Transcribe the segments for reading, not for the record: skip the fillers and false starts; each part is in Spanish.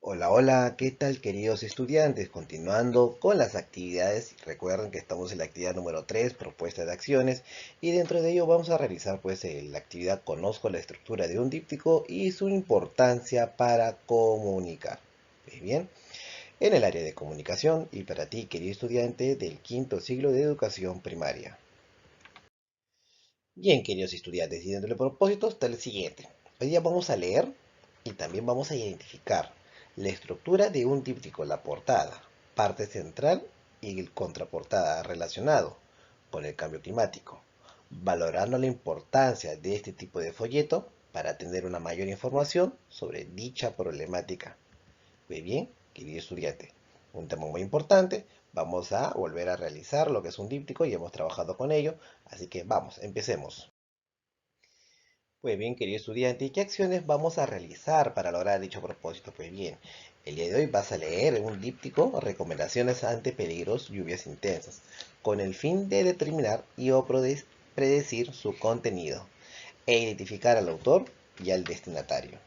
Hola, hola, ¿qué tal queridos estudiantes? Continuando con las actividades, recuerden que estamos en la actividad número 3, propuesta de acciones, y dentro de ello vamos a realizar la actividad Conozco la estructura de un díptico y su importancia para comunicar. Bien, en el área de comunicación y para ti querido estudiante del quinto ciclo de educación primaria. Bien, queridos estudiantes, y dentro del propósito está el siguiente. Hoy día vamos a leer y también vamos a identificar la estructura de un díptico, la portada, parte central y el contraportada relacionado con el cambio climático, valorando la importancia de este tipo de folleto para tener una mayor información sobre dicha problemática. Muy bien, querido estudiante, un tema muy importante. Vamos a volver a realizar lo que es un díptico y hemos trabajado con ello, así que vamos, empecemos. Pues bien, querido estudiante, ¿y qué acciones vamos a realizar para lograr dicho propósito? Pues bien, el día de hoy vas a leer un díptico, recomendaciones ante peligros, lluvias intensas, con el fin de determinar y predecir su contenido e identificar al autor y al destinatario.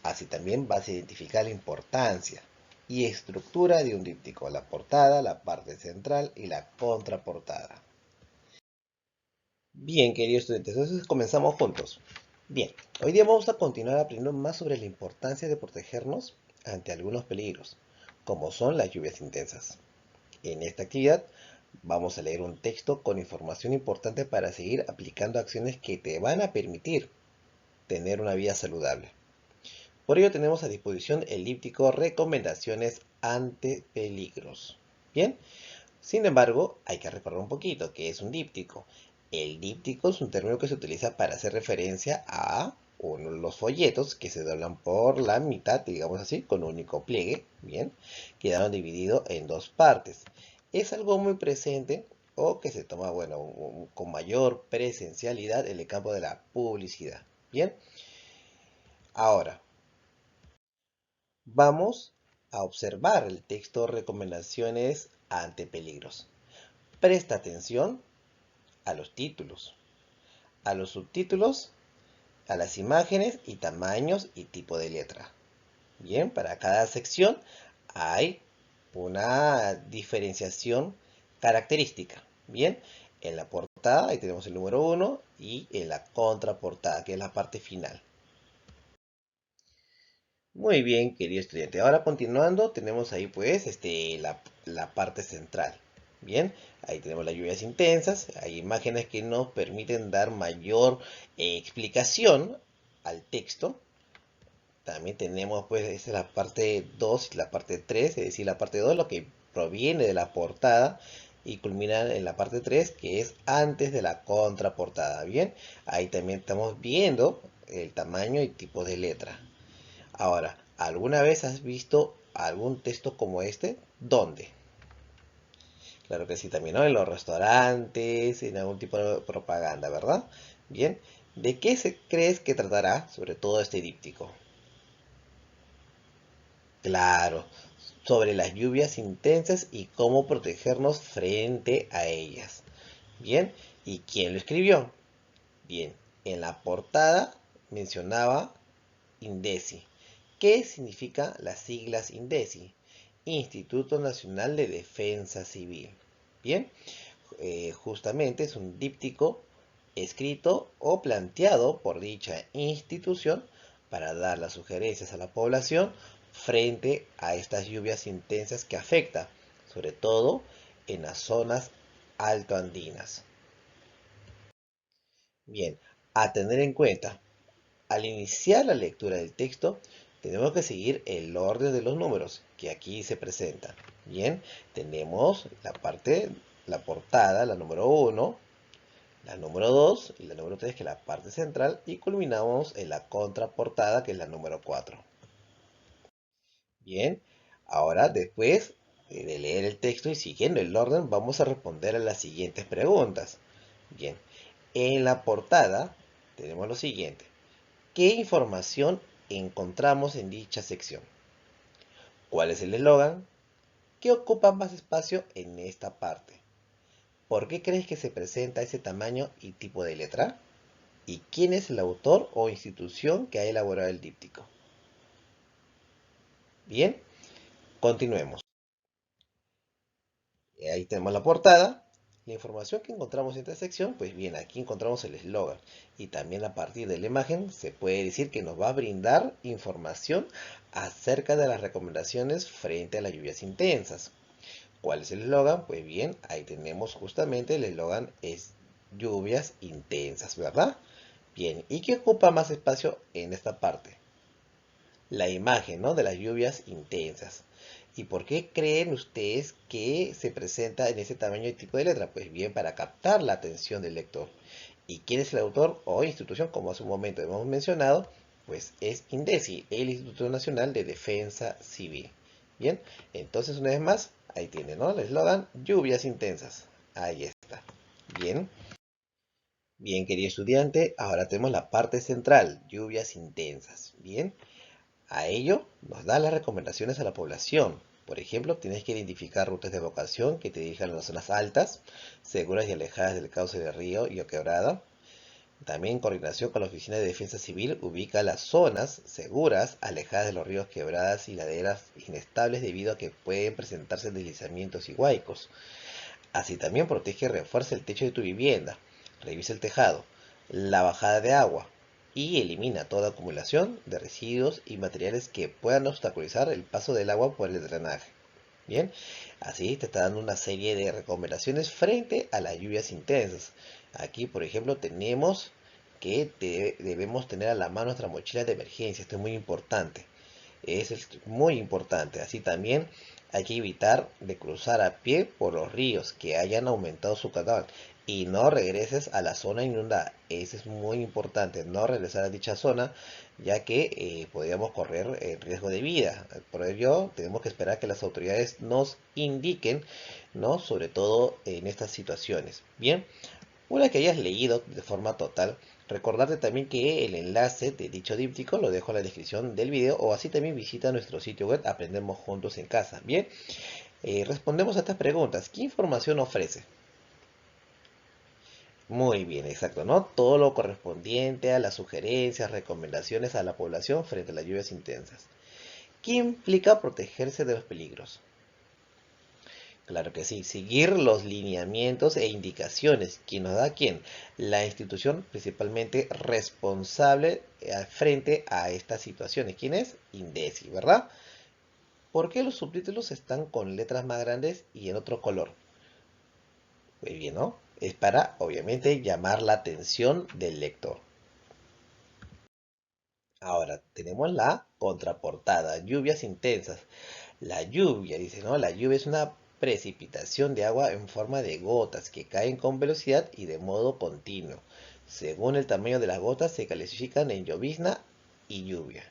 Así también vas a identificar la importancia y estructura de un díptico, la portada, la parte central y la contraportada. Bien, queridos estudiantes, entonces comenzamos juntos. Bien, hoy día vamos a continuar aprendiendo más sobre la importancia de protegernos ante algunos peligros, como son las lluvias intensas. En esta actividad vamos a leer un texto con información importante para seguir aplicando acciones que te van a permitir tener una vida saludable. Por ello tenemos a disposición el díptico Recomendaciones ante peligros. Bien, sin embargo, hay que recordar un poquito que es un díptico. El díptico es un término que se utiliza para hacer referencia a los folletos que se doblan por la mitad, digamos así, con un único pliegue, bien, quedaron divididos en dos partes. Es algo muy presente o que se toma, bueno, con mayor presencialidad en el campo de la publicidad. Bien, ahora vamos a observar el texto Recomendaciones ante peligros. Presta atención a los títulos, a los subtítulos, a las imágenes y tamaños y tipo de letra. Bien, para cada sección hay una diferenciación característica. Bien, en la portada ahí tenemos el número uno y en la contraportada, que es la parte final. Muy bien, querido estudiante. Ahora continuando, tenemos ahí la parte central. Bien, ahí tenemos las lluvias intensas. Hay imágenes que nos permiten dar mayor explicación al texto. También tenemos pues esa es la parte 2 y la parte 3, es decir, la parte 2 lo que proviene de la portada y culmina en la parte 3 que es antes de la contraportada. Bien, ahí también estamos viendo el tamaño y tipo de letra. Ahora, ¿alguna vez has visto algún texto como este? ¿Dónde? Claro que sí, también, ¿no? En los restaurantes, en algún tipo de propaganda, ¿verdad? Bien, ¿de qué crees que tratará sobre todo este díptico? Claro, sobre las lluvias intensas y cómo protegernos frente a ellas. Bien, ¿y quién lo escribió? Bien, en la portada mencionaba INDECI. ¿Qué significa las siglas INDECI? Instituto Nacional de Defensa Civil. Bien, justamente es un díptico escrito o planteado por dicha institución para dar las sugerencias a la población frente a estas lluvias intensas que afectan, sobre todo en las zonas altoandinas. Bien, a tener en cuenta, al iniciar la lectura del texto, tenemos que seguir el orden de los números que aquí se presentan. Bien, tenemos la portada, la número uno, la número 2 y la número 3 que es la parte central, y culminamos en la contraportada, que es la número 4. Bien, ahora después de leer el texto y siguiendo el orden, vamos a responder a las siguientes preguntas. Bien, en la portada tenemos lo siguiente. ¿Qué información encontramos en dicha sección? ¿Cuál es el eslogan? ¿Qué ocupa más espacio en esta parte? ¿Por qué crees que se presenta ese tamaño y tipo de letra? ¿Y quién es el autor o institución que ha elaborado el díptico? Bien, continuemos. Ahí tenemos la portada. La información que encontramos en esta sección, pues bien, aquí encontramos el eslogan y también a partir de la imagen se puede decir que nos va a brindar información acerca de las recomendaciones frente a las lluvias intensas. ¿Cuál es el eslogan? Pues bien, ahí tenemos justamente el eslogan es lluvias intensas, ¿verdad? Bien, ¿y qué ocupa más espacio en esta parte? La imagen, ¿no? De las lluvias intensas. ¿Y por qué creen ustedes que se presenta en ese tamaño y tipo de letra? Pues bien, para captar la atención del lector. ¿Y quién es el autor o institución? Como hace un momento hemos mencionado, pues es INDECI, el Instituto Nacional de Defensa Civil. Bien, entonces una vez más, ahí tiene, ¿no? El eslogan, lluvias intensas. Ahí está. Bien, bien, querido estudiante, ahora tenemos la parte central, lluvias intensas. Bien, a ello nos da las recomendaciones a la población. Por ejemplo, tienes que identificar rutas de evacuación que te dirijan a las zonas altas, seguras y alejadas del cauce del río y o quebrada. También en coordinación con la Oficina de Defensa Civil ubica las zonas seguras, alejadas de los ríos, quebradas y laderas inestables debido a que pueden presentarse deslizamientos y huaicos. Así también protege y refuerza el techo de tu vivienda. Revisa el tejado, la bajada de agua y elimina toda acumulación de residuos y materiales que puedan obstaculizar el paso del agua por el drenaje. Bien, así te está dando una serie de recomendaciones frente a las lluvias intensas. Aquí, por ejemplo, tenemos que debemos tener a la mano nuestra mochila de emergencia. Esto es muy importante. Es muy importante. Así también hay que evitar de cruzar a pie por los ríos que hayan aumentado su caudal y no regreses a la zona inundada. Eso es muy importante, no regresar a dicha zona ya que podríamos correr riesgo de vida. Por ello tenemos que esperar que las autoridades nos indiquen, ¿no? Sobre todo en estas situaciones. Bien, una que hayas leído de forma total, recordarte también que el enlace de dicho díptico lo dejo en la descripción del video o así también visita nuestro sitio web Aprendemos Juntos en Casa. Bien, respondemos a estas preguntas. ¿Qué información ofrece? Muy bien, exacto, ¿no? Todo lo correspondiente a las sugerencias, recomendaciones a la población frente a las lluvias intensas. ¿Qué implica protegerse de los peligros? Claro que sí, seguir los lineamientos e indicaciones. ¿Quién nos da quién? La institución principalmente responsable frente a estas situaciones. ¿Quién es? INDECI, ¿verdad? ¿Por qué los subtítulos están con letras más grandes y en otro color? Muy bien, ¿no? Es para, obviamente, llamar la atención del lector. Ahora, tenemos la contraportada, lluvias intensas. La lluvia, dice, ¿no? La lluvia es una precipitación de agua en forma de gotas que caen con velocidad y de modo continuo. Según el tamaño de las gotas se clasifican en llovizna y lluvia.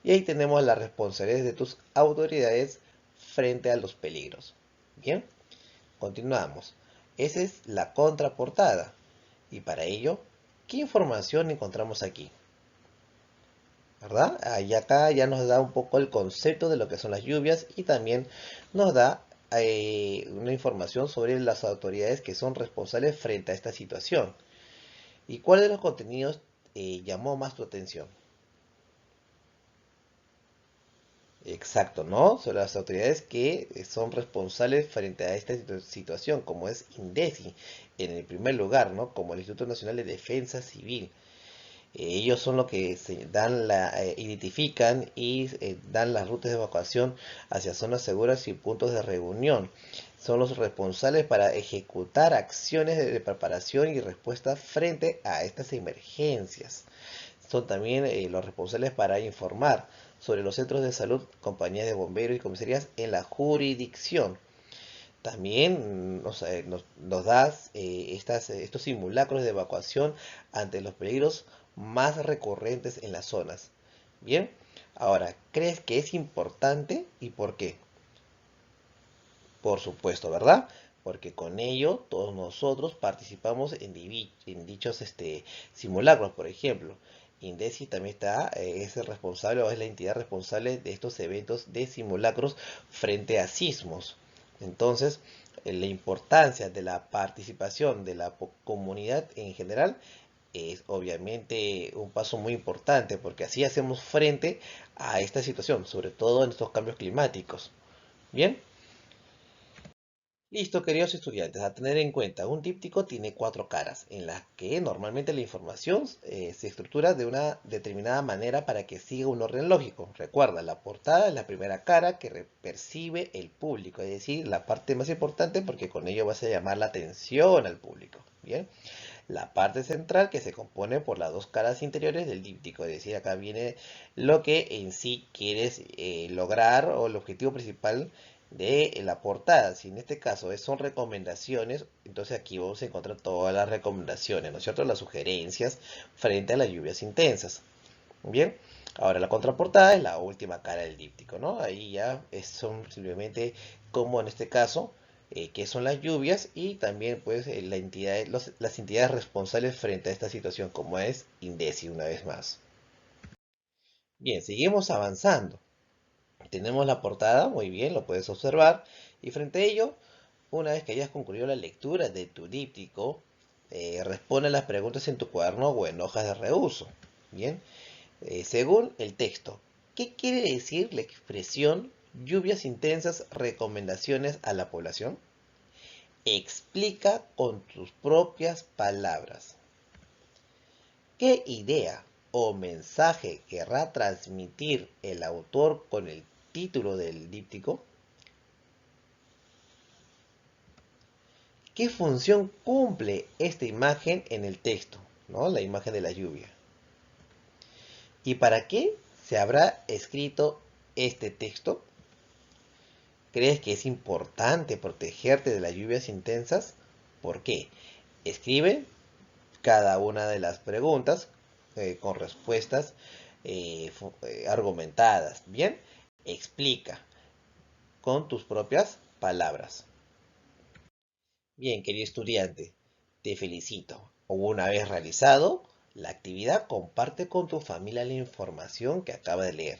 Y ahí tenemos las responsabilidades de tus autoridades frente a los peligros. Bien, continuamos. Esa es la contraportada. Y para ello, ¿qué información encontramos aquí? ¿Verdad? Ahí acá ya nos da un poco el concepto de lo que son las lluvias y también nos da una información sobre las autoridades que son responsables frente a esta situación. ¿Y cuál de los contenidos llamó más tu atención? Exacto, ¿no? Son las autoridades que son responsables frente a esta situación, como es INDECI, en el primer lugar, ¿no? Como el Instituto Nacional de Defensa Civil. Ellos son los que identifican y dan las rutas de evacuación hacia zonas seguras y puntos de reunión. Son los responsables para ejecutar acciones de preparación y respuesta frente a estas emergencias. Son también los responsables para informar sobre los centros de salud, compañías de bomberos y comisarías en la jurisdicción. También nos da estos simulacros de evacuación ante los peligros más recurrentes en las zonas. Bien, ahora, ¿crees que es importante y por qué? Por supuesto, ¿verdad? Porque con ello todos nosotros participamos en dichos simulacros, por ejemplo. INDECI también es el responsable o es la entidad responsable de estos eventos de simulacros frente a sismos. Entonces, la importancia de la participación de la comunidad en general es obviamente un paso muy importante porque así hacemos frente a esta situación, sobre todo en estos cambios climáticos. Bien, listo, queridos estudiantes, a tener en cuenta, un díptico tiene cuatro caras, en las que normalmente la información se estructura de una determinada manera para que siga un orden lógico. Recuerda, la portada es la primera cara que percibe el público, es decir, la parte más importante porque con ello vas a llamar la atención al público. Bien, la parte central que se compone por las dos caras interiores del díptico, es decir, acá viene lo que en sí quieres lograr o el objetivo principal de la portada. Si en este caso son recomendaciones, entonces aquí vamos a encontrar todas las recomendaciones, ¿no es cierto? Las sugerencias frente a las lluvias intensas. Bien, ahora la contraportada es la última cara del díptico, ¿no? Ahí ya son simplemente como en este caso, qué son las lluvias y también pues la entidad, las entidades responsables frente a esta situación, como es INDECI una vez más. Bien, seguimos avanzando. Tenemos la portada, muy bien, lo puedes observar. Y frente a ello, una vez que hayas concluido la lectura de tu díptico, responde las preguntas en tu cuaderno o en hojas de reuso. Bien, según el texto, ¿qué quiere decir la expresión lluvias intensas, recomendaciones a la población? Explica con tus propias palabras. ¿Qué idea o mensaje querrá transmitir el autor con el título del díptico? ¿Qué función cumple esta imagen en el texto? ¿No? La imagen de la lluvia. ¿Y para qué se habrá escrito este texto? ¿Crees que es importante protegerte de las lluvias intensas? ¿Por qué? Escribe cada una de las preguntas con respuestas argumentadas. Bien, explica con tus propias palabras. Bien, querido estudiante, te felicito. Una vez realizado la actividad, comparte con tu familia la información que acaba de leer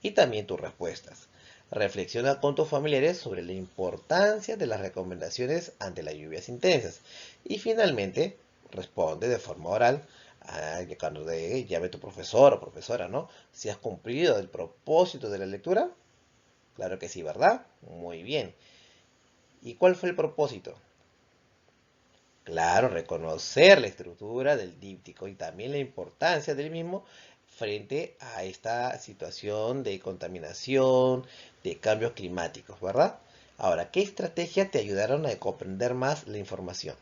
y también tus respuestas. Reflexiona con tus familiares sobre la importancia de las recomendaciones ante las lluvias intensas. Y finalmente, responde de forma oral cuando llame tu profesor o profesora, ¿no? Si has cumplido el propósito de la lectura. Claro que sí, ¿verdad? Muy bien. ¿Y cuál fue el propósito? Claro, reconocer la estructura del díptico y también la importancia del mismo frente a esta situación de contaminación, de cambios climáticos, ¿verdad? Ahora, ¿qué estrategias te ayudaron a comprender más la información?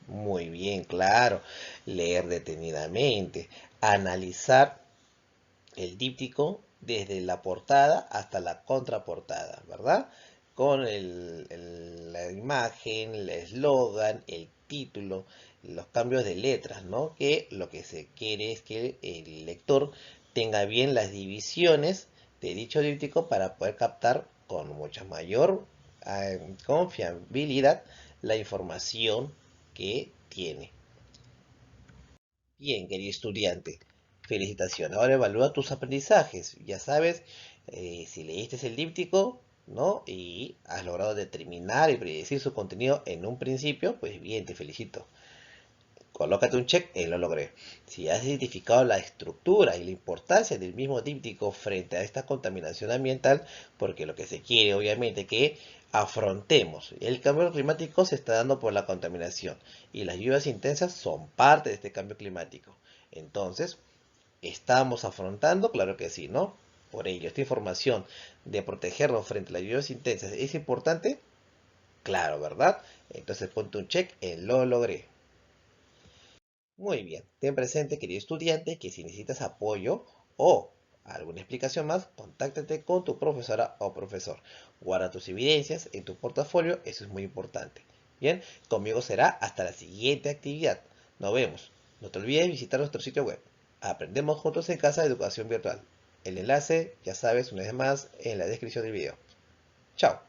Muy bien, claro. Leer detenidamente, analizar el díptico desde la portada hasta la contraportada, ¿verdad? Con la imagen, el eslogan, el título, los cambios de letras, ¿no? Que lo que se quiere es que el lector tenga bien las divisiones de dicho díptico para poder captar con mucha mayor confiabilidad la información que tiene. Bien, querido estudiante, felicitaciones. Ahora evalúa tus aprendizajes. Ya sabes, si leíste el díptico, ¿no? Y has logrado determinar y predecir su contenido en un principio, pues bien, te felicito. Colócate un check, lo logré. Si has identificado la estructura y la importancia del mismo díptico frente a esta contaminación ambiental, porque lo que se quiere obviamente que afrontemos. El cambio climático se está dando por la contaminación y las lluvias intensas son parte de este cambio climático. Entonces, ¿estamos afrontando? Claro que sí, ¿no? Por ello, esta información de protegernos frente a las lluvias intensas es importante. Claro, ¿verdad? Entonces ponte un check en lo logré. Muy bien, ten presente, querido estudiante, que si necesitas apoyo o alguna explicación más, contáctate con tu profesora o profesor. Guarda tus evidencias en tu portafolio, eso es muy importante. Bien, conmigo será hasta la siguiente actividad. Nos vemos. No te olvides visitar nuestro sitio web. Aprendemos juntos en casa de educación virtual. El enlace, ya sabes, una vez más, en la descripción del video. Chao.